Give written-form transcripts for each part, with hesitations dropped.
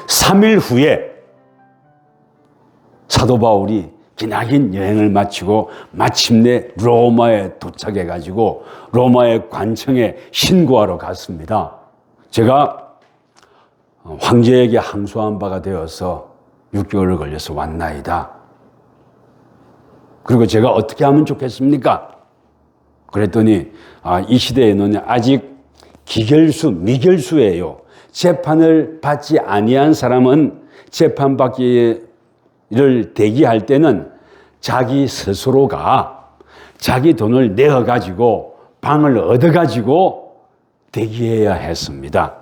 3일 후에 사도 바울이 기나긴 여행을 마치고 마침내 로마에 도착해가지고 로마의 관청에 신고하러 갔습니다. 제가 황제에게 항소한 바가 되어서 6개월을 걸려서 왔나이다. 그리고 제가 어떻게 하면 좋겠습니까? 그랬더니 이 시대에는 아직 기결수, 미결수예요. 재판을 받지 아니한 사람은 재판받기를 대기할 때는 자기 스스로가 자기 돈을 내어가지고 방을 얻어가지고 대기해야 했습니다.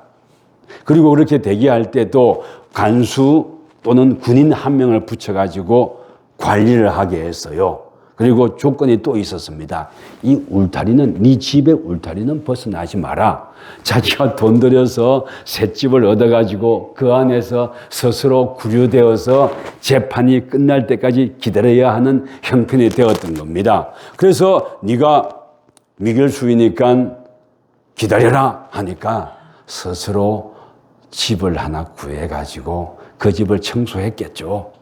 그리고 그렇게 대기할 때도 간수 또는 군인 한 명을 붙여가지고 관리를 하게 했어요. 그리고 조건이 또 있었습니다. 이 울타리는, 네 집의 울타리는 벗어나지 마라. 자기가 돈 들여서 새 집을 얻어가지고 그 안에서 스스로 구류되어서 재판이 끝날 때까지 기다려야 하는 형편이 되었던 겁니다. 그래서 네가 미결수이니까 기다려라 하니까 스스로 집을 하나 구해가지고 그 집을 청소했겠죠.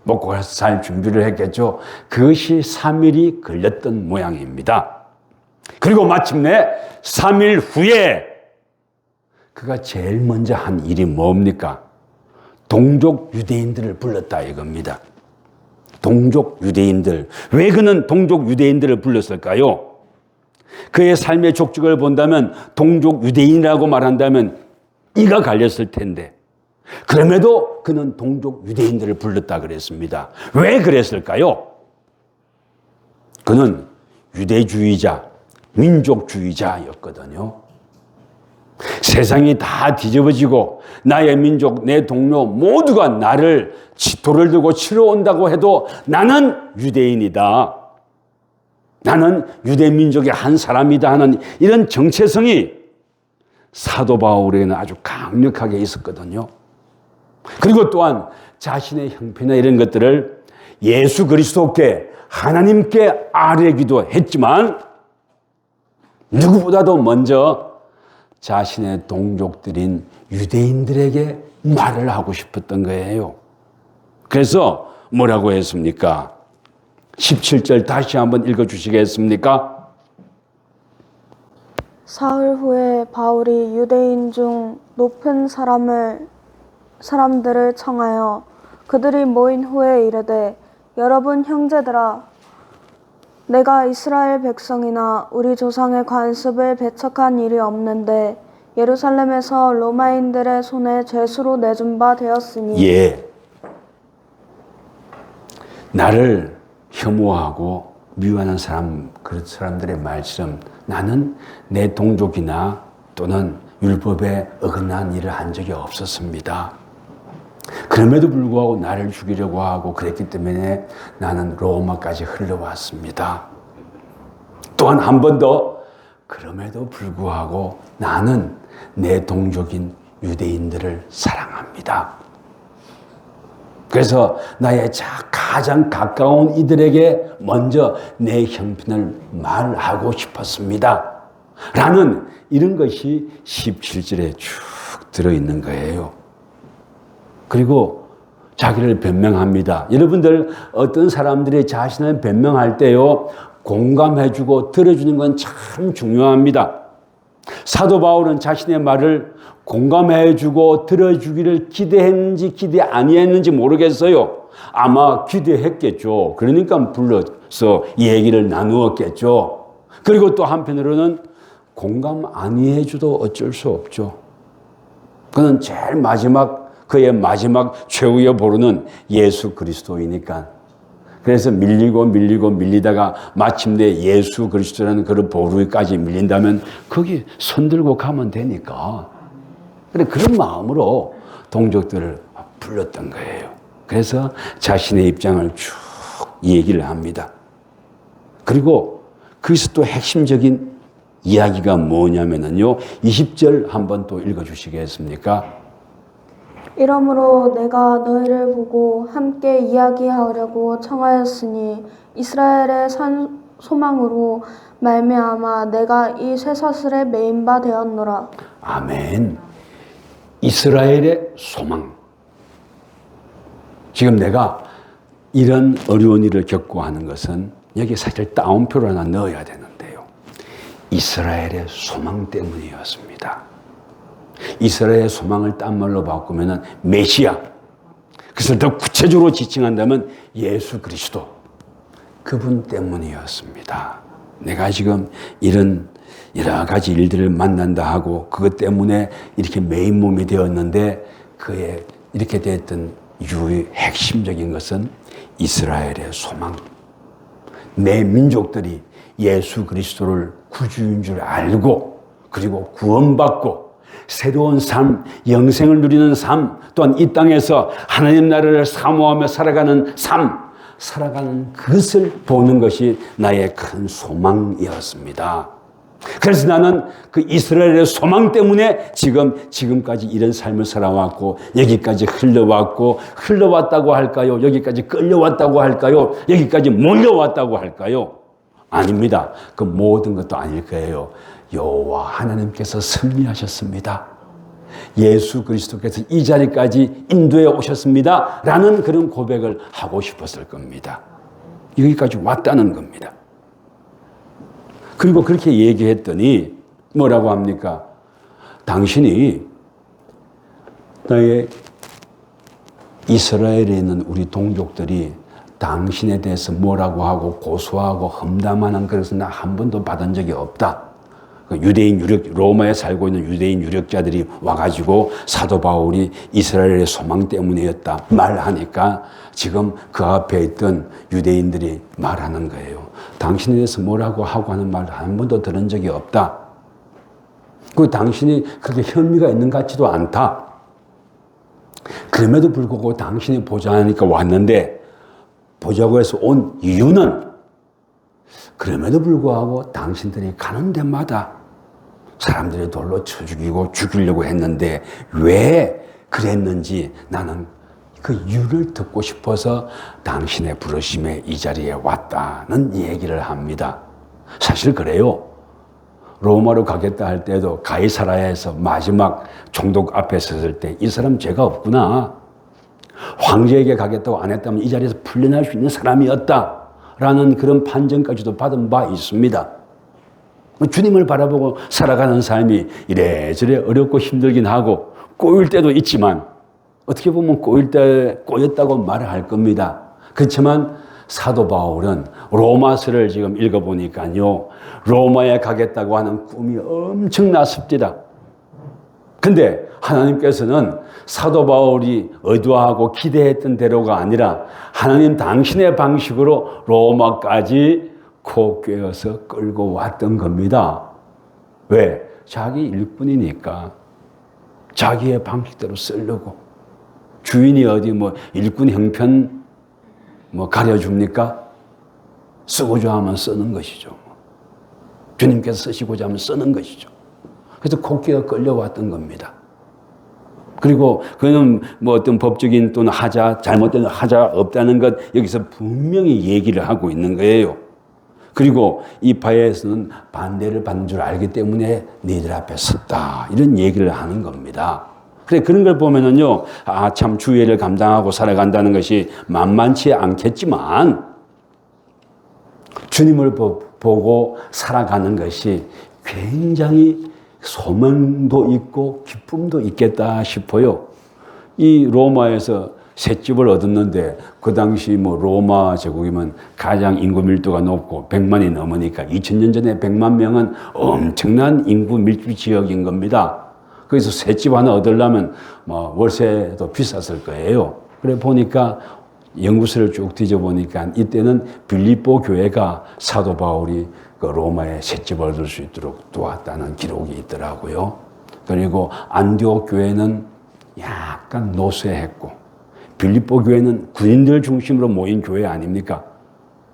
먹고 살 준비를 했겠죠. 그것이 3일이 걸렸던 모양입니다. 그리고 마침내 3일 후에 그가 제일 먼저 한 일이 뭡니까? 동족 유대인들을 불렀다 이겁니다. 동족 유대인들. 왜 그는 동족 유대인들을 불렀을까요? 그의 삶의 족적을 본다면 동족 유대인이라고 말한다면 이가 갈렸을 텐데 그럼에도 그는 동족 유대인들을 불렀다 그랬습니다. 왜 그랬을까요? 그는 유대주의자, 민족주의자였거든요. 세상이 다 뒤집어지고 나의 민족, 내 동료 모두가 나를 돌을 들고 치러 온다고 해도 나는 유대인이다. 나는 유대 민족의 한 사람이다 하는 이런 정체성이 사도 바울에게는 아주 강력하게 있었거든요. 그리고 또한 자신의 형편이나 이런 것들을 예수 그리스도께 하나님께 아뢰기도 했지만 누구보다도 먼저 자신의 동족들인 유대인들에게 말을 하고 싶었던 거예요. 그래서 뭐라고 했습니까? 17절 다시 한번 읽어주시겠습니까? 사흘 후에 바울이 유대인 중 높은 사람들을 청하여 그들이 모인 후에 이르되 여러분 형제들아 내가 이스라엘 백성이나 우리 조상의 관습을 배척한 일이 없는데 예루살렘에서 로마인들의 손에 죄수로 내준 바 되었으니 나를 혐오하고 미워하는 사람, 그 사람들의 말처럼 나는 내 동족이나 또는 율법에 어긋난 일을 한 적이 없었습니다. 그럼에도 불구하고 나를 죽이려고 하고 그랬기 때문에 나는 로마까지 흘러왔습니다. 또한 한 번 더 그럼에도 불구하고 나는 내 동족인 유대인들을 사랑합니다. 그래서 나의 가장 가까운 이들에게 먼저 내 형편을 말하고 싶었습니다. 라는 이런 것이 17절에 쭉 들어있는 거예요. 그리고 자기를 변명합니다. 여러분들 어떤 사람들이 자신을 변명할 때요 공감해주고 들어주는 건 참 중요합니다. 사도 바울은 자신의 말을 공감해주고 들어주기를 기대했는지 기대 아니했는지 모르겠어요. 아마 기대했겠죠. 그러니까 불러서 이 얘기를 나누었겠죠. 그리고 또 한편으로는 공감 아니해줘도 어쩔 수 없죠. 그는 제일 마지막 그의 마지막 최후의 보루는 예수 그리스도이니까. 그래서 밀리다가 마침내 예수 그리스도라는 그런 보루까지 밀린다면 거기 손들고 가면 되니까. 그런 마음으로 동족들을 불렀던 거예요. 그래서 자신의 입장을 쭉 얘기를 합니다. 그리고 거기서 또 핵심적인 이야기가 뭐냐면요. 20절 한번 또 읽어주시겠습니까? 이러므로 내가 너희를 보고 함께 이야기하려고 청하였으니 이스라엘의 산 소망으로 말미암아 내가 이 쇠사슬에 매인 바 되었노라. 아멘. 이스라엘의 소망. 지금 내가 이런 어려운 일을 겪고 하는 것은 여기 사실 따옴표를 하나 넣어야 되는데요. 이스라엘의 소망 때문이었습니다. 이스라엘의 소망을 딴 말로 바꾸면 메시아. 그래서 더 구체적으로 지칭한다면 예수 그리스도. 그분 때문이었습니다. 내가 지금 이런 여러 가지 일들을 만난다 하고 그것 때문에 이렇게 메인 몸이 되었는데 그의 이렇게 됐던 이유의 핵심적인 것은 이스라엘의 소망. 내 민족들이 예수 그리스도를 구주인 줄 알고 그리고 구원받고 새로운 삶, 영생을 누리는 삶, 또한 이 땅에서 하나님 나라를 사모하며 살아가는 삶, 살아가는 그것을 보는 것이 나의 큰 소망이었습니다. 그래서 나는 그 이스라엘의 소망 때문에 지금까지 이런 삶을 살아왔고, 여기까지 흘러왔다고 할까요? 여기까지 끌려왔다고 할까요? 여기까지 몰려왔다고 할까요? 아닙니다. 그 모든 것도 아닐 거예요. 여호와 하나님께서 승리하셨습니다. 예수 그리스도께서 이 자리까지 인도해 오셨습니다. 라는 그런 고백을 하고 싶었을 겁니다. 여기까지 왔다는 겁니다. 그리고 그렇게 얘기했더니 뭐라고 합니까? 당신이 나의 이스라엘에 있는 우리 동족들이 당신에 대해서 뭐라고 하고 고소하고 험담하는 것은 나 한 번도 받은 적이 없다. 로마에 살고 있는 유대인 유력자들이 와가지고 사도 바울이 이스라엘의 소망 때문이었다 말하니까 지금 그 앞에 있던 유대인들이 말하는 거예요. 당신에 대해서 뭐라고 하고 하는 말 한 번도 들은 적이 없다. 그리고 당신이 그렇게 혐의가 있는 것 같지도 않다. 그럼에도 불구하고 당신이 보자 하니까 왔는데 보자고 해서 온 이유는 그럼에도 불구하고 당신들이 가는 데마다 사람들이 돌로 쳐 죽이고 죽이려고 했는데 왜 그랬는지 나는 그 이유를 듣고 싶어서 당신의 부르심에 이 자리에 왔다는 얘기를 합니다. 사실 그래요. 로마로 가겠다 할 때도 가이사라야에서 마지막 총독 앞에 섰을 때 이 사람 죄가 없구나. 황제에게 가겠다고 안 했다면 이 자리에서 풀려날 수 있는 사람이었다. 라는 그런 판정까지도 받은 바 있습니다. 주님을 바라보고 살아가는 삶이 이래저래 어렵고 힘들긴 하고 꼬일 때도 있지만 어떻게 보면 꼬였다고 말을 할 겁니다. 그렇지만 사도 바울은 로마서를 지금 읽어보니까요. 로마에 가겠다고 하는 꿈이 엄청났습니다. 근데 하나님께서는 사도 바울이 의도하고 기대했던 대로가 아니라 하나님 당신의 방식으로 로마까지 코 꿰어서 끌고 왔던 겁니다. 왜? 자기 일꾼이니까. 자기의 방식대로 쓰려고. 주인이 어디 일꾼 형편 가려줍니까? 쓰고자 하면 쓰는 것이죠. 주님께서 쓰시고자 하면 쓰는 것이죠. 그래서 코 꿰어 끌려왔던 겁니다. 그리고 그는 어떤 법적인 또는 잘못된 하자 없다는 것 여기서 분명히 얘기를 하고 있는 거예요. 그리고 이 바에서는 반대를 받는 줄 알기 때문에 너희들 앞에 섰다. 이런 얘기를 하는 겁니다. 그래, 그런 걸 보면은요, 참 주의를 감당하고 살아간다는 것이 만만치 않겠지만, 주님을 보고 살아가는 것이 굉장히 소망도 있고 기쁨도 있겠다 싶어요. 이 로마에서 셋집을 얻었는데 그 당시 로마 제국이면 가장 인구 밀도가 높고 100만이 넘으니까 2000년 전에 100만 명은 엄청난 인구 밀집 지역인 겁니다. 그래서 셋집 하나 얻으려면 월세도 비쌌을 거예요. 그래 보니까 연구서를 쭉 뒤져보니까 이때는 빌립보 교회가 사도 바울이 그 로마에 셋집을 얻을 수 있도록 도왔다는 기록이 있더라고요. 그리고 안디옥 교회는 약간 노쇠했고 빌립보 교회는 군인들 중심으로 모인 교회 아닙니까?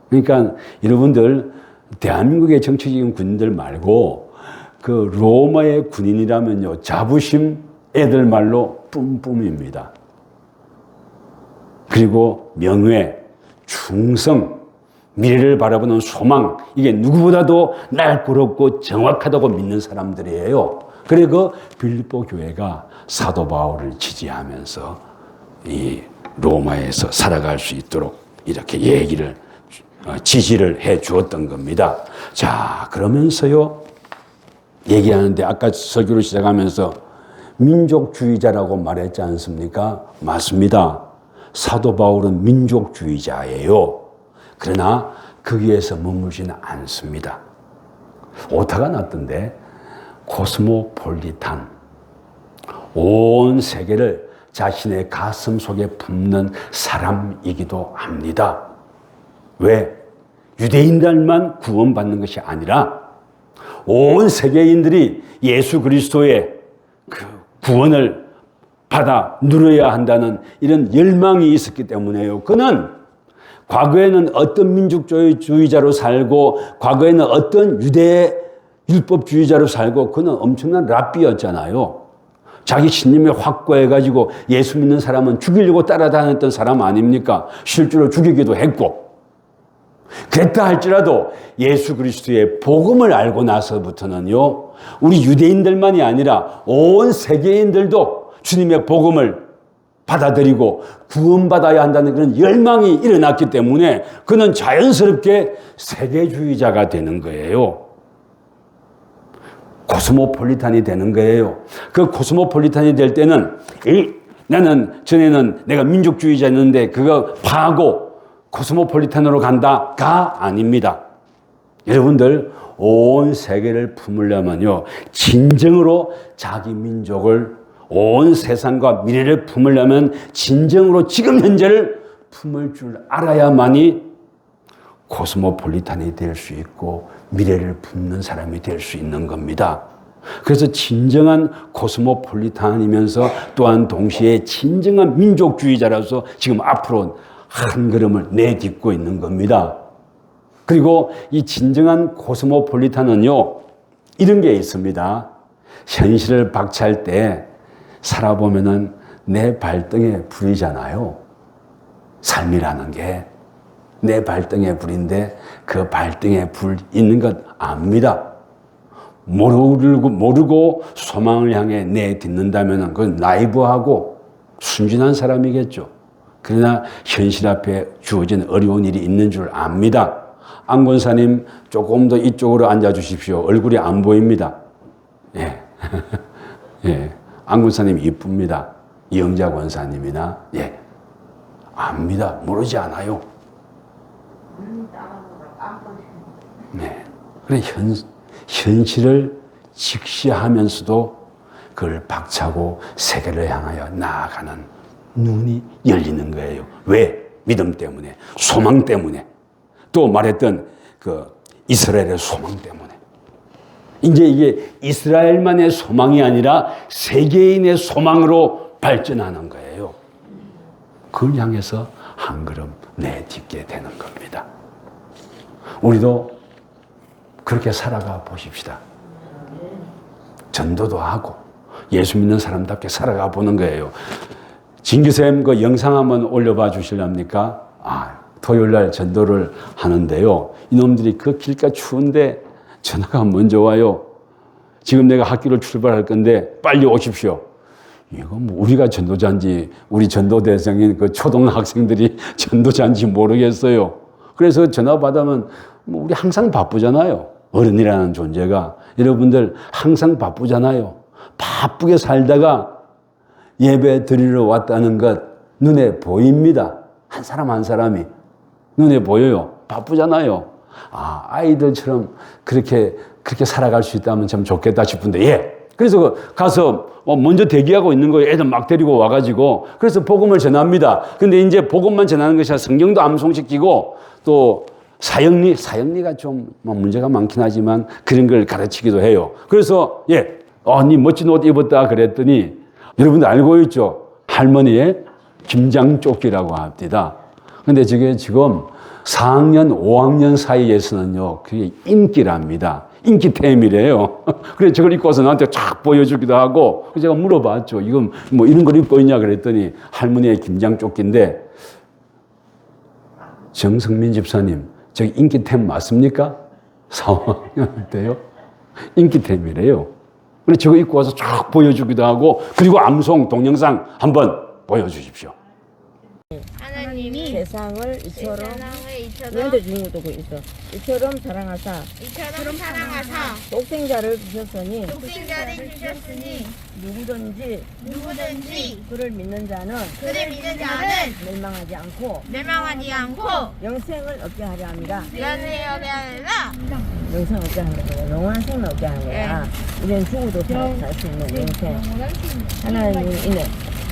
그러니까 여러분들 대한민국의 정치적인 군인들 말고 그 로마의 군인이라면요 자부심 애들 말로 뿜뿜입니다. 그리고 명예, 충성, 미래를 바라보는 소망 이게 누구보다도 날카롭고 정확하다고 믿는 사람들이에요. 그래 그 빌립보 교회가 사도 바울을 지지하면서 이 로마에서 살아갈 수 있도록 이렇게 얘기를 지지를 해 주었던 겁니다. 자, 그러면서요 얘기하는데 아까 설교를 시작하면서 민족주의자라고 말했지 않습니까? 맞습니다. 사도 바울은 민족주의자예요. 그러나 거기에서 머물지는 않습니다. 오타가 났던데 코스모폴리탄, 온 세계를 자신의 가슴 속에 품는 사람이기도 합니다. 왜? 유대인들만 구원받는 것이 아니라 온 세계인들이 예수 그리스도의 그 구원을 받아 누려야 한다는 이런 열망이 있었기 때문에요. 그는 과거에는 어떤 민족주의자로 살고 과거에는 어떤 유대 율법주의자로 살고 그는 엄청난 랍비였잖아요. 자기 신념에 확고해가지고 예수 믿는 사람은 죽이려고 따라다녔던 사람 아닙니까? 실제로 죽이기도 했고. 그랬다 할지라도 예수 그리스도의 복음을 알고 나서부터는요, 우리 유대인들만이 아니라 온 세계인들도 주님의 복음을 받아들이고 구원받아야 한다는 그런 열망이 일어났기 때문에 그는 자연스럽게 세계주의자가 되는 거예요. 코스모폴리탄이 되는 거예요. 그 코스모폴리탄이 될 때는 나는 전에는 내가 민족주의자였는데 그거 파고 코스모폴리탄으로 간다가 아닙니다. 여러분들 온 세계를 품으려면요, 진정으로 자기 민족을 온 세상과 미래를 품으려면 진정으로 지금 현재를 품을 줄 알아야만이 코스모폴리탄이 될 수 있고 미래를 품는 사람이 될 수 있는 겁니다. 그래서 진정한 코스모폴리탄이면서 또한 동시에 진정한 민족주의자라서 지금 앞으로 한 걸음을 내딛고 있는 겁니다. 그리고 이 진정한 코스모폴리탄은요, 이런 게 있습니다. 현실을 박차할 때 살아보면은 내 발등에 불이잖아요. 삶이라는 게 내 발등에 불인데 그 발등에 불 있는 것 압니다. 모르고 소망을 향해 내딛는다면 그건 나이브하고 순진한 사람이겠죠. 그러나 현실 앞에 주어진 어려운 일이 있는 줄 압니다. 안 권사님 조금 더 이쪽으로 앉아주십시오. 얼굴이 안 보입니다. 예. 예. 안 권사님 이쁩니다. 이영자 권사님이나, 예. 압니다. 모르지 않아요. 네. 그래, 현실을 직시하면서도 그걸 박차고 세계를 향하여 나아가는 눈이 열리는 거예요. 왜? 믿음 때문에, 소망 때문에, 또 말했던 그 이스라엘의 소망 때문에. 이제 이게 이스라엘만의 소망이 아니라 세계인의 소망으로 발전하는 거예요. 그걸 향해서 한 걸음 내딛게 되는 겁니다. 우리도 그렇게 살아가 보십시다. 전도도 하고 예수 믿는 사람답게 살아가 보는 거예요. 진규쌤 그 영상 한번 올려봐 주실랍니까? 토요일 날 전도를 하는데요. 이놈들이 그 길가 추운데 전화가 먼저 와요. 지금 내가 학교를 출발할 건데 빨리 오십시오. 이거 뭐 우리가 전도자인지 우리 전도대상인 그 초등학생들이 전도자인지 모르겠어요. 그래서 전화 받으면 뭐 우리 항상 바쁘잖아요. 어른이라는 존재가. 여러분들 항상 바쁘잖아요. 바쁘게 살다가 예배 드리러 왔다는 것 눈에 보입니다. 한 사람 한 사람이 눈에 보여요. 바쁘잖아요. 아이들처럼 그렇게 살아갈 수 있다면 참 좋겠다 싶은데, 예. 그래서 가서 먼저 대기하고 있는 거예요. 애들 막 데리고 와가지고. 그래서 복음을 전합니다. 근데 이제 복음만 전하는 것이 아니라 성경도 암송시키고 또 사형리가 좀 문제가 많긴 하지만 그런 걸 가르치기도 해요. 그래서, 예. 니 멋진 옷 입었다 그랬더니 여러분들 알고 있죠? 할머니의 김장조끼라고 합니다. 근데 저게 지금 4학년, 5학년 사이에서는요, 그게 인기랍니다. 인기템이래요. 그래서 저걸 입고서 나한테 쫙 보여주기도 하고, 제가 물어봤죠. 이건 뭐 이런 걸 입고 있냐 그랬더니 할머니의 김장조끼인데, 정성민 집사님, 저기 인기템 맞습니까? 4학년 때요? 인기템이래요. 그래서 저거 입고 와서 쫙 보여주기도 하고, 그리고 암송 동영상 한번 보여주십시오. 하나님이 세상을 이처럼 세상을 이처럼 얘한테 주는 것도 있어. 이처럼 사랑하사 이처럼 사랑하사 독생자를 주셨으니 독생자를 주셨으니 누구든지 그를 믿는 자는 그를 믿는 자는 멸망하지 않고 멸망하지 않고 영생을 얻게 하려 합니다. 연애하게 하라. 영생 얻게 하는 거야. 영원한 생을 얻게 하는 거야. 우리는 죽어도 살 수 있는 영생. 하나님이 이네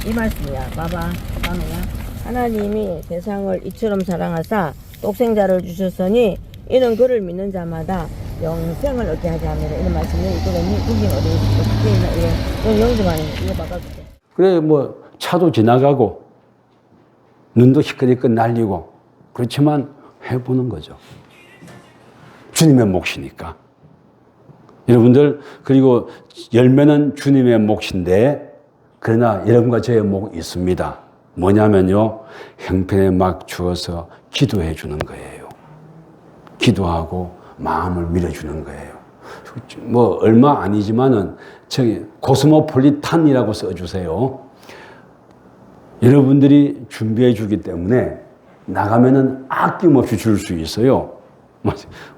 이 말씀이야. 봐봐. 다음이야. 하나님이 세상을 이처럼 사랑하사 독생자를 주셨으니 이는 그를 믿는 자마다 영생을 얻게 하지 않으라. 이런 말씀이 이거는 여기 어디 있어? 이거 영접하는 거. 이거 바꿔줄게. 그래, 뭐, 차도 지나가고, 눈도 시끄럽게 날리고, 그렇지만 해보는 거죠. 주님의 몫이니까. 여러분들, 그리고 열매는 주님의 몫인데, 그러나 여러분과 저의 몫이 있습니다. 뭐냐면요, 형편에 막 주어서 기도해 주는 거예요. 기도하고 마음을 밀어주는 거예요. 뭐 얼마 아니지만은 저기 코스모폴리탄이라고 써주세요. 여러분들이 준비해 주기 때문에 나가면은 아낌없이 줄 수 있어요.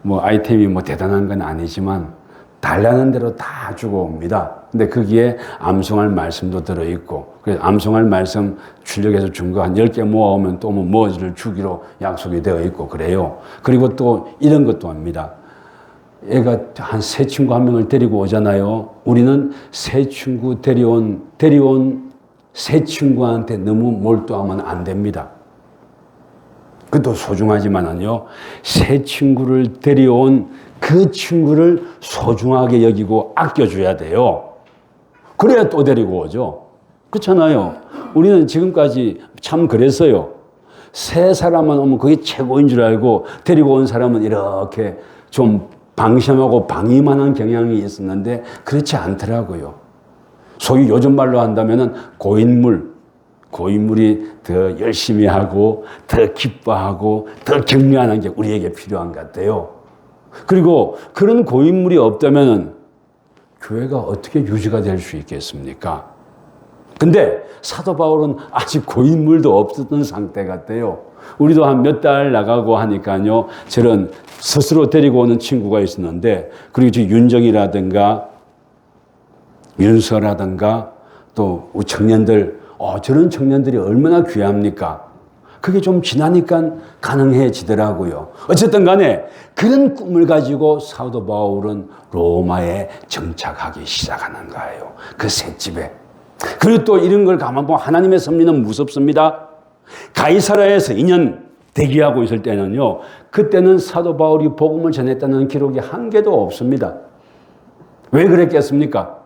뭐 아이템이 뭐 대단한 건 아니지만 달라는 대로 다 주고 옵니다. 근데 거기에 암송할 말씀도 들어있고, 그래서 암송할 말씀 출력해서 준 거 한 10개 모아오면 또 뭐 뭐를 주기로 약속이 되어 있고 그래요. 그리고 또 이런 것도 합니다. 애가 한 새 친구 한 명을 데리고 오잖아요. 우리는 새 친구 데려온 새 친구한테 너무 몰두하면 안 됩니다. 그것도 소중하지만은요, 새 친구를 데려온 그 친구를 소중하게 여기고 아껴줘야 돼요. 그래야 또 데리고 오죠. 그렇잖아요. 우리는 지금까지 참 그랬어요. 새 사람만 오면 그게 최고인 줄 알고 데리고 온 사람은 이렇게 좀 방심하고 방임하는 경향이 있었는데 그렇지 않더라고요. 소위 요즘 말로 한다면은 고인물이 더 열심히 하고 더 기뻐하고 더 격려하는 게 우리에게 필요한 것 같아요. 그리고 그런 고인물이 없다면은 교회가 어떻게 유지가 될 수 있겠습니까? 근데 사도 바울은 아직 고인물도 없었던 상태 같아요. 우리도 한 몇 달 나가고 하니까요, 저런 스스로 데리고 오는 친구가 있었는데, 그리고 저 윤정이라든가 윤서라든가 또 우리 청년들, 저런 청년들이 얼마나 귀합니까? 그게 좀 지나니까 가능해지더라고요. 어쨌든 간에 그런 꿈을 가지고 사도 바울은 로마에 정착하기 시작하는 거예요. 그 셋집에. 그리고 또 이런 걸 가만 보면 하나님의 섭리는 무섭습니다. 가이사라에서 2년 대기하고 있을 때는요, 그때는 사도 바울이 복음을 전했다는 기록이 한 개도 없습니다. 왜 그랬겠습니까?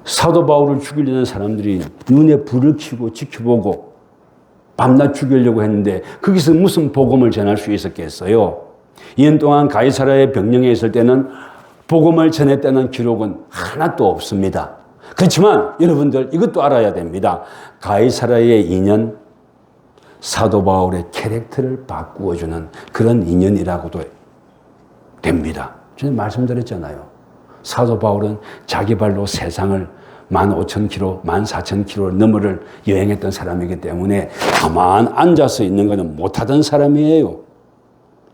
사도 바울을 죽이려는 사람들이 눈에 불을 켜고 지켜보고 밤낮 죽이려고 했는데 거기서 무슨 복음을 전할 수 있었겠어요? 2년 동안 가이사라의 병영에 있을 때는 복음을 전했다는 기록은 하나도 없습니다. 그렇지만 여러분들 이것도 알아야 됩니다. 가이사라의 2년, 사도 바울의 캐릭터를 바꾸어주는 그런 인연이라고도 됩니다. 저는 말씀드렸잖아요. 사도 바울은 자기 발로 세상을 15,000km, 14,000km 너머를 여행했던 사람이기 때문에 가만 앉아서 있는 것은 못하던 사람이에요.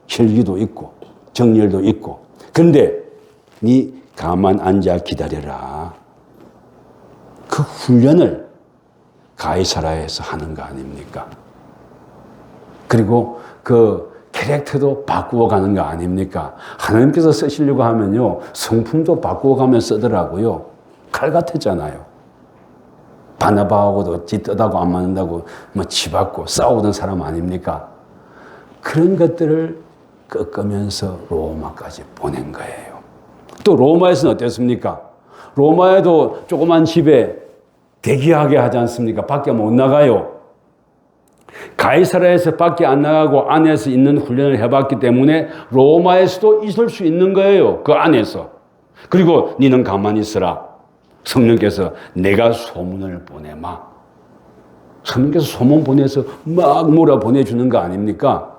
혈기도 있고 정열도 있고. 그런데 네 가만 앉아 기다려라. 그 훈련을 가이사라에서 하는 거 아닙니까? 그리고 그 캐릭터도 바꾸어 가는 거 아닙니까? 하나님께서 쓰시려고 하면요, 성품도 바꾸어 가면 쓰더라고요. 칼 같았잖아요. 바나바하고도 찌뜨다고 안 맞는다고 뭐 치받고 싸우던 사람 아닙니까? 그런 것들을 꺾으면서 로마까지 보낸 거예요. 또 로마에서는 어땠습니까? 로마에도 조그만 집에 대기하게 하지 않습니까? 밖에 못 나가요. 가이사라에서 밖에 안 나가고 안에서 있는 훈련을 해봤기 때문에 로마에서도 있을 수 있는 거예요. 그 안에서. 그리고 너는 가만히 있어라. 성령께서 내가 소문을 보내마. 성령께서 소문 보내서 막 몰아보내주는 거 아닙니까?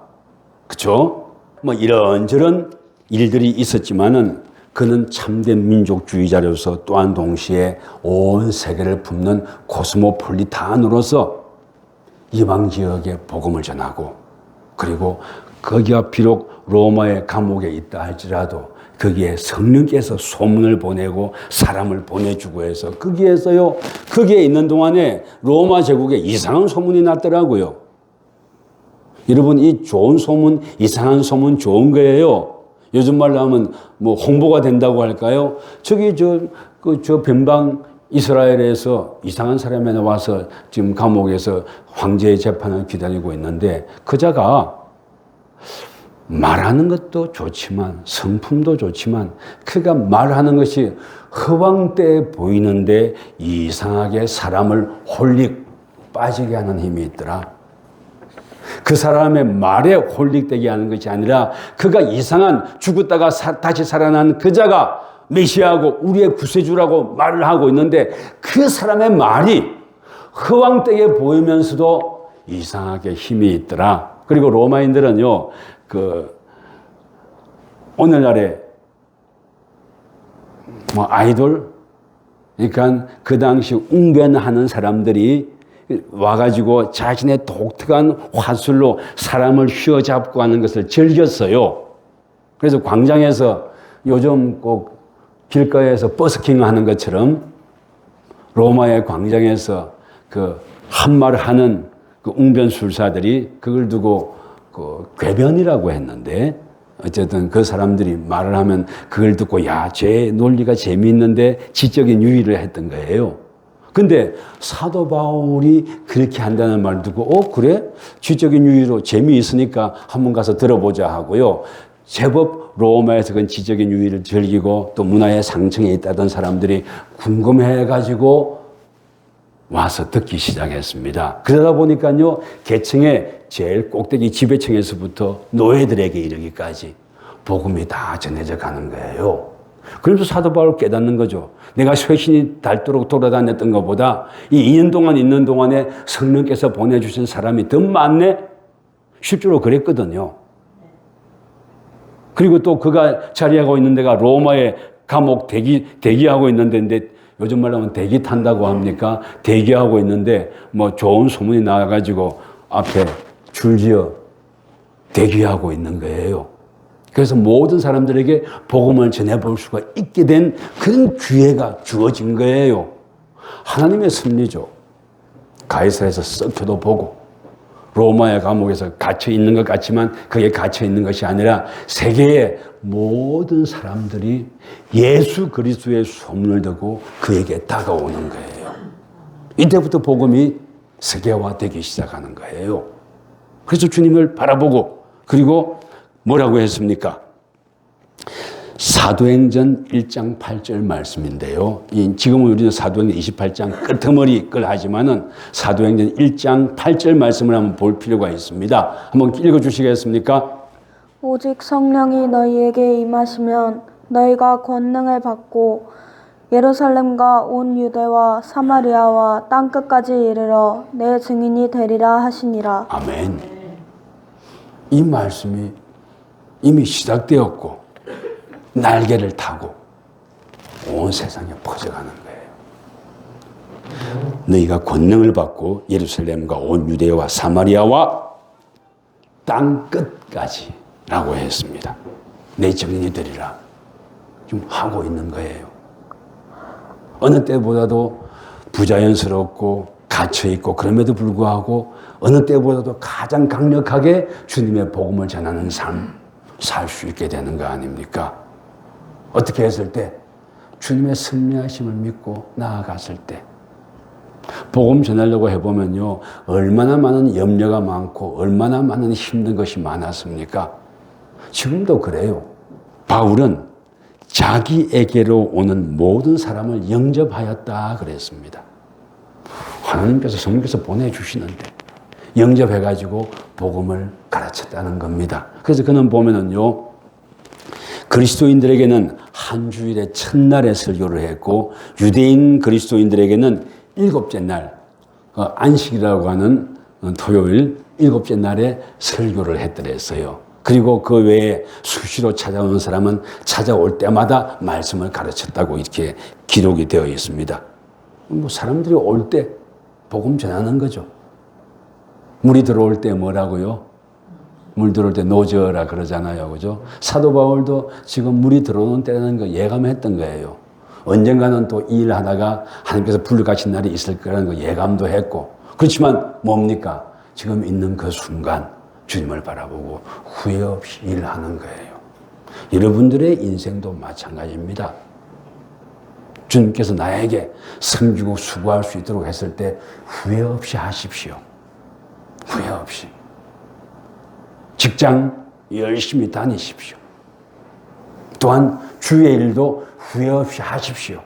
그렇죠? 뭐 이런저런 일들이 있었지만은 그는 참된 민족주의자로서 또한 동시에 온 세계를 품는 코스모폴리탄으로서 이방 지역에 복음을 전하고 그리고 거기가 비록 로마의 감옥에 있다 할지라도 거기에 성령께서 소문을 보내고 사람을 보내주고 해서 거기에 있는 동안에 로마 제국에 이상한 소문이 났더라고요. 여러분, 이 좋은 소문, 이상한 소문 좋은 거예요. 요즘 말로 하면 뭐 홍보가 된다고 할까요? 저기 저 변방 이스라엘에서 이상한 사람이 하나 와서 지금 감옥에서 황제의 재판을 기다리고 있는데 그자가 말하는 것도 좋지만 성품도 좋지만 그가 말하는 것이 허황되어 보이는데 이상하게 사람을 홀릭 빠지게 하는 힘이 있더라. 그 사람의 말에 홀릭되게 하는 것이 아니라 그가 이상한 죽었다가 다시 살아난 그자가 메시아고 우리의 구세주라고 말을 하고 있는데 그 사람의 말이 허황되게 보이면서도 이상하게 힘이 있더라. 그리고 로마인들은요, 오늘날에 뭐 아이돌, 그러니까 그 당시 웅변하는 사람들이 와가지고 자신의 독특한 화술로 사람을 휘어잡고 하는 것을 즐겼어요. 그래서 광장에서 요즘 꼭 길가에서 버스킹 하는 것처럼 로마의 광장에서 그 한말 하는 그 웅변술사들이 그걸 두고 그 궤변이라고 했는데 어쨌든 그 사람들이 말을 하면 그걸 듣고 야, 쟤 논리가 재미있는데 지적인 유의를 했던 거예요. 근데 사도 바울이 그렇게 한다는 말 듣고 그래? 지적인 유의로 재미있으니까 한번 가서 들어보자 하고요. 제법 로마에서 그 지적인 유의를 즐기고 또 문화의 상층에 있다던 사람들이 궁금해가지고 와서 듣기 시작했습니다. 그러다 보니까요, 계층의 제일 꼭대기 지배층에서부터 노예들에게 이르기까지 복음이 다 전해져 가는 거예요. 그러면서 사도 바울 깨닫는 거죠. 내가 쇄신이 닳도록 돌아다녔던 것보다 이 2년 동안 있는 동안에 성령께서 보내주신 사람이 더 많네? 실제로 그랬거든요. 그리고 또 그가 자리하고 있는 데가 로마의 감옥 대기하고 있는 데인데 요즘 말로 하면 대기 탄다고 합니까? 대기하고 있는데 뭐 좋은 소문이 나와가지고 앞에 줄지어 대기하고 있는 거예요. 그래서 모든 사람들에게 복음을 전해볼 수가 있게 된 그런 기회가 주어진 거예요. 하나님의 섭리죠. 가이사에서 썩혀도 보고 로마의 감옥에서 갇혀 있는 것 같지만 그게 갇혀 있는 것이 아니라 세계의 모든 사람들이 예수 그리스도의 소문을 듣고 그에게 다가오는 거예요. 이때부터 복음이 세계화되기 시작하는 거예요. 그래서 주님을 바라보고 그리고 뭐라고 했습니까? 사도행전 1장 8절 말씀인데요. 지금은 우리는 사도행전 28장 끄트머리 걸 하지만은 사도행전 1장 8절 말씀을 한번 볼 필요가 있습니다. 한번 읽어주시겠습니까? 오직 성령이 너희에게 임하시면 너희가 권능을 받고 예루살렘과 온 유대와 사마리아와 땅끝까지 이르러 내 증인이 되리라 하시니라. 아멘. 이 말씀이 이미 시작되었고 날개를 타고 온 세상에 퍼져가는 거예요. 너희가 권능을 받고 예루살렘과 온 유대와 사마리아와 땅 끝까지 라고 했습니다. 내 증인이 되리라. 지금 하고 있는 거예요. 어느 때보다도 부자연스럽고 갇혀있고 그럼에도 불구하고 어느 때보다도 가장 강력하게 주님의 복음을 전하는 삶 살 수 있게 되는 거 아닙니까? 어떻게 했을 때? 주님의 섭리하심을 믿고 나아갔을 때. 복음 전하려고 해보면요, 얼마나 많은 염려가 많고 얼마나 많은 힘든 것이 많았습니까? 지금도 그래요. 바울은 자기에게로 오는 모든 사람을 영접하였다 그랬습니다. 하나님께서 성령께서 보내주시는데 영접해가지고 복음을 가르쳤다는 겁니다. 그래서 그는 보면은요, 그리스도인들에게는 한 주일의 첫날에 설교를 했고 유대인 그리스도인들에게는 일곱째 날, 안식이라고 하는 토요일 일곱째 날에 설교를 했더랬어요. 그리고 그 외에 수시로 찾아오는 사람은 찾아올 때마다 말씀을 가르쳤다고 이렇게 기록이 되어 있습니다. 뭐 사람들이 올 때 복음 전하는 거죠. 물이 들어올 때 뭐라고요? 물 들어올 때 노저라 그러잖아요. 그죠? 사도 바울도 지금 물이 들어오는 때라는 거 예감했던 거예요. 언젠가는 또 이 일 하다가 하나님께서 불러가신 날이 있을 거라는 거 예감도 했고. 그렇지만 뭡니까? 지금 있는 그 순간 주님을 바라보고 후회 없이 일하는 거예요. 여러분들의 인생도 마찬가지입니다. 주님께서 나에게 섬기고 수고할 수 있도록 했을 때 후회 없이 하십시오. 후회 없이. 직장 열심히 다니십시오. 또한 주의 일도 후회 없이 하십시오.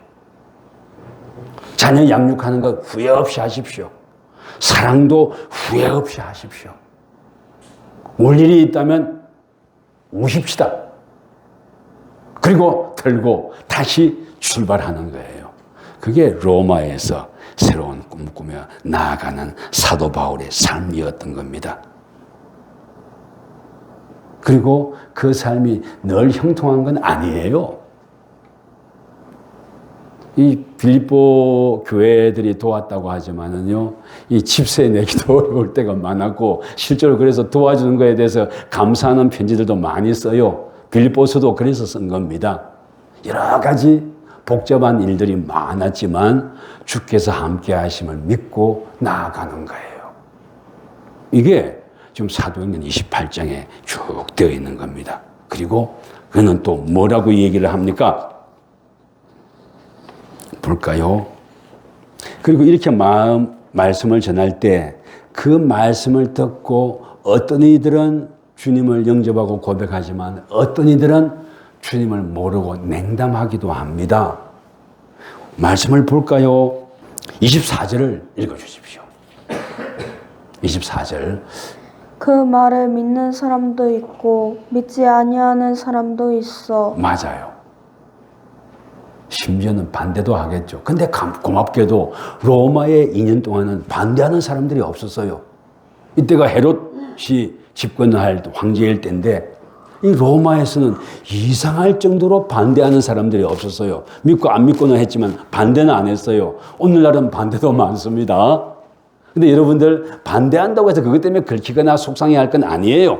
자녀 양육하는 것 후회 없이 하십시오. 사랑도 후회 없이 하십시오. 올 일이 있다면 우십시다. 그리고 들고 다시 출발하는 거예요. 그게 로마에서 새로운 꿈 꾸며 나아가는 사도 바울의 삶이었던 겁니다. 그리고 그 삶이 늘 형통한 건 아니에요. 이 빌립보 교회들이 도왔다고 하지만은요, 이 집세 내기도 어려울 때가 많았고, 실제로 그래서 도와주는 거에 대해서 감사하는 편지들도 많이 써요. 빌립보서도 그래서 쓴 겁니다. 여러 가지 복잡한 일들이 많았지만 주께서 함께 하심을 믿고 나아가는 거예요. 이게 지금 사도행전 28장에 쭉 되어 있는 겁니다. 그리고 그는 또 뭐라고 얘기를 합니까? 볼까요? 그리고 이렇게 말씀을 전할 때 그 말씀을 듣고 어떤 이들은 주님을 영접하고 고백하지만 어떤 이들은 주님을 모르고 냉담하기도 합니다. 말씀을 볼까요? 24절을 읽어주십시오. 24절. 그 말을 믿는 사람도 있고 믿지 아니하는 사람도 있어. 맞아요. 심지어는 반대도 하겠죠. 근데 고맙게도 로마의 2년 동안은 반대하는 사람들이 없었어요. 이때가 헤롯이 집권할 황제일 때인데 이 로마에서는 이상할 정도로 반대하는 사람들이 없었어요. 믿고 안 믿고는 했지만 반대는 안 했어요. 오늘날은 반대도 많습니다. 근데 여러분들 반대한다고 해서 그것 때문에 긁히거나 속상해할 건 아니에요.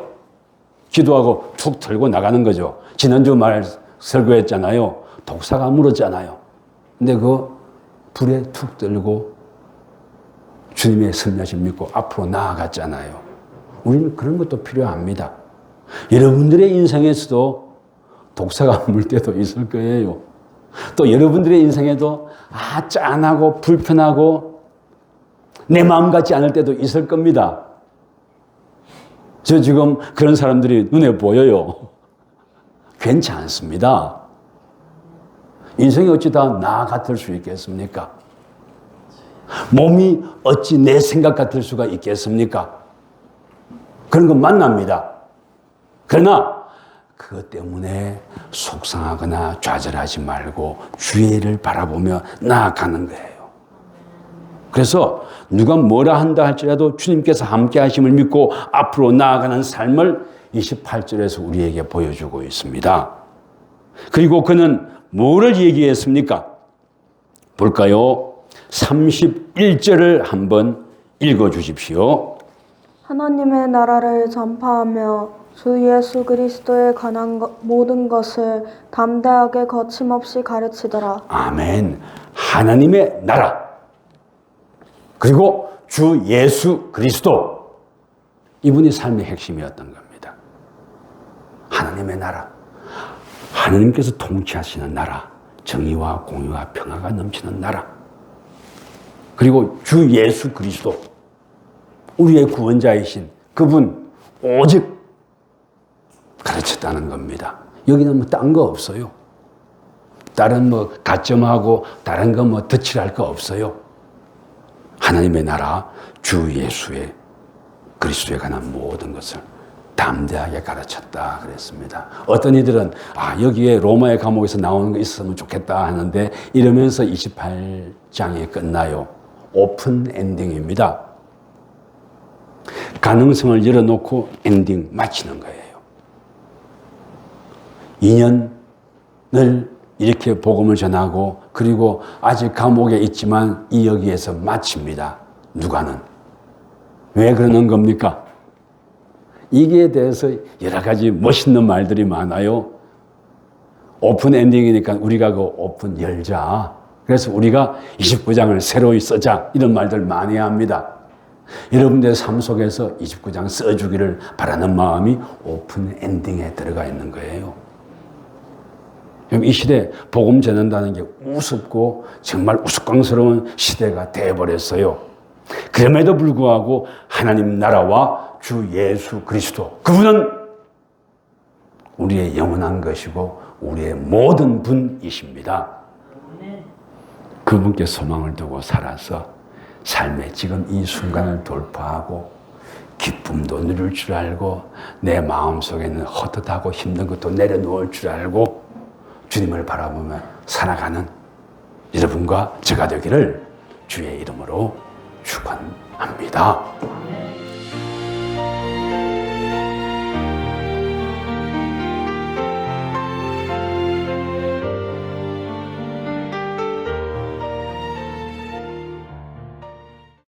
기도하고 툭 털고 나가는 거죠. 지난주 말 설교했잖아요. 독사가 물었잖아요. 근데 그 불에 툭 들고 주님의 설명하심 믿고 앞으로 나아갔잖아요. 우리는 그런 것도 필요합니다. 여러분들의 인생에서도 독사가 물 때도 있을 거예요. 또 여러분들의 인생에도 짠하고 불편하고 내 마음 같지 않을 때도 있을 겁니다. 저 지금 그런 사람들이 눈에 보여요. 괜찮습니다. 인생이 어찌 다 나 같을 수 있겠습니까? 몸이 어찌 내 생각 같을 수가 있겠습니까? 그런 건 만납니다. 그러나 그것 때문에 속상하거나 좌절하지 말고 주의 일을 바라보며 나아가는 거예요. 그래서 누가 뭐라 한다 할지라도 주님께서 함께 하심을 믿고 앞으로 나아가는 삶을 28절에서 우리에게 보여주고 있습니다. 그리고 그는 뭐를 얘기했습니까? 볼까요? 31절을 한번 읽어주십시오. 하나님의 나라를 전파하며 주 예수 그리스도에 관한 모든 것을 담대하게 거침없이 가르치더라. 아멘. 하나님의 나라. 그리고 주 예수 그리스도. 이분이 삶의 핵심이었던 겁니다. 하나님의 나라. 하나님께서 통치하시는 나라. 정의와 공의와 평화가 넘치는 나라. 그리고 주 예수 그리스도. 우리의 구원자이신 그분 오직 가르쳤다는 겁니다. 여기는 뭐 딴 거 없어요. 다른 뭐 가점하고 다른 거 뭐 덧칠할 거 없어요. 하나님의 나라 주 예수의 그리스도에 관한 모든 것을 담대하게 가르쳤다 그랬습니다. 어떤 이들은 여기에 로마의 감옥에서 나오는 거 있었으면 좋겠다 하는데 이러면서 28장이 끝나요. 오픈 엔딩입니다. 가능성을 열어놓고 엔딩 마치는 거예요. 2년을 이렇게 복음을 전하고 그리고 아직 감옥에 있지만 이 여기에서 마칩니다. 누가는. 왜 그러는 겁니까? 이게 대해서 여러 가지 멋있는 말들이 많아요. 오픈 엔딩이니까 우리가 그 오픈 열자. 그래서 우리가 29장을 새로이 쓰자. 이런 말들 많이 합니다. 여러분들의 삶 속에서 29장 써주기를 바라는 마음이 오픈 엔딩에 들어가 있는 거예요. 이 시대에 복음 전한다는 게 우습고 정말 우스꽝스러운 시대가 되어버렸어요. 그럼에도 불구하고 하나님 나라와 주 예수 그리스도 그분은 우리의 영원한 것이고 우리의 모든 분이십니다. 그분께 소망을 두고 살아서 삶의 지금 이 순간을 돌파하고 기쁨도 누릴 줄 알고 내 마음속에는 헛헛하고 힘든 것도 내려놓을 줄 알고 주님을 바라보며 살아가는 여러분과 제가 되기를 주의 이름으로 축원합니다.